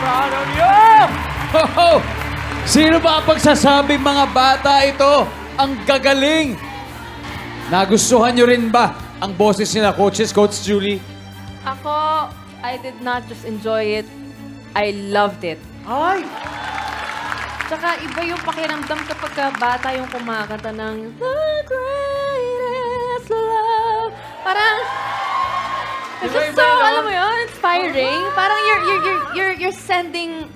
proud of you! Oh, sino ba ang pagsasabing mga bata ito? Ang gagaling! Nagustuhan nyo rin ba ang boses nila, coaches, Coach Julie? Ako, I did not just enjoy it, I loved it. Ay! Tsaka iba yung pakiramdam kapag bata yung kumakanta ng The Greatest Love. Parang, it's just so, alam mo yun, inspiring. Parang you're sending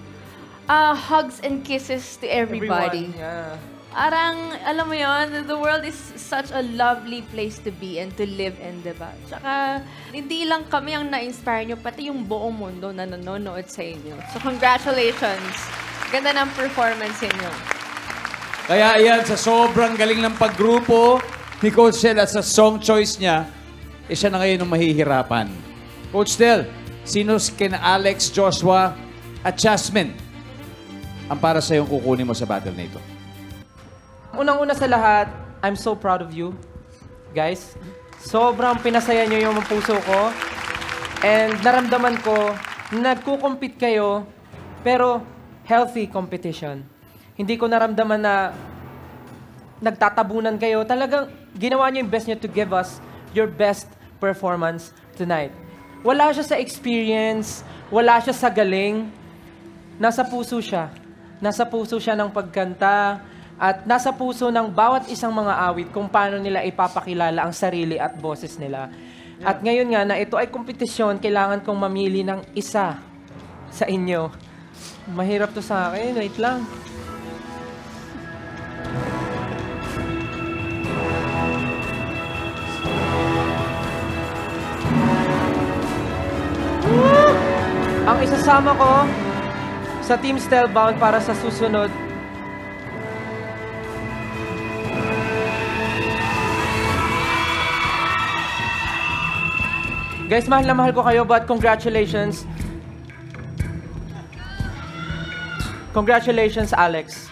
hugs and kisses to everybody. Everyone, yeah. Parang, alam mo yun, the world is such a lovely place to be and to live in, diba? Tsaka, hindi lang kami ang na-inspire nyo, pati yung buong mundo na nanonood sa inyo. So, congratulations. Ganda ng performance inyo. Kaya yan, sa sobrang galing ng paggrupo ni Coach Del at sa song choice niya, siya na ngayon ang mahihirapan. Coach Del, sino kina Alex, Joshua, at Jasmine ang para sa iyong kukunin mo sa battle na ito? Unang-una sa lahat, I'm so proud of you, guys. Sobrang pinasaya nyo yung puso ko. And naramdaman ko, nagkukumpit kayo, pero healthy competition. Hindi ko naramdaman na nagtatabunan kayo. Talagang ginawa nyo yung best nyo to give us your best performance tonight. Wala siya sa experience, wala siya sa galing. Nasa puso siya. Nasa puso siya ng pagkanta, at nasa puso ng bawat isang mga awit kung paano nila ipapakilala ang sarili at boses nila. Yeah. At ngayon nga na ito ay kompetisyon, kailangan kong mamili ng isa sa inyo. Mahirap to sa akin. Wait lang. Ang isasama ko sa Team Stellbound para sa susunod guys, mahal na mahal ko kayo, but congratulations. Congratulations, Alex.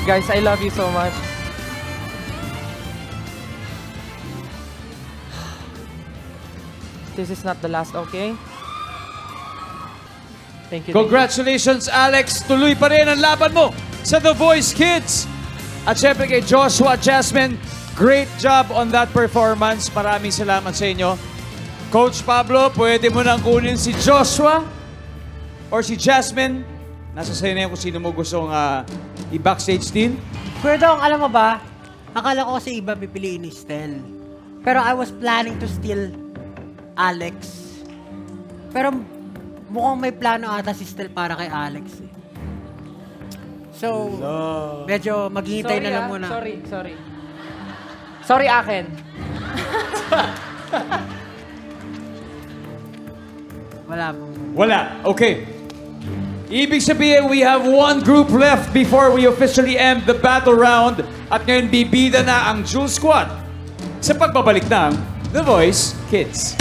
Guys, I love you so much. This is not the last, okay? Thank you. Congratulations, Alex. Tuloy pa rin ang laban mo sa The Voice Kids. At syempre kay Joshua, Jasmine, great job on that performance. Maraming salamat sa inyo. Coach Pablo, pwede mo nang kunin si Joshua or si Jasmine. Nasa sa'yo na yan kung sino mo gustong i-backstage din. Kuya Dong, alam mo ba? Akala ko kasi iba pipiliin ni Stel. Pero I was planning to steal Alex. Pero mukhang may plano ata si Stel para kay Alex. So, medyo maghihintay na lang muna. Sorry, akin. Wala. Okay. Ibig sabihin, we have one group left before we officially end the battle round. At ngayon, bibida na ang Jewel Squad sa pagbabalik ng The Voice Kids.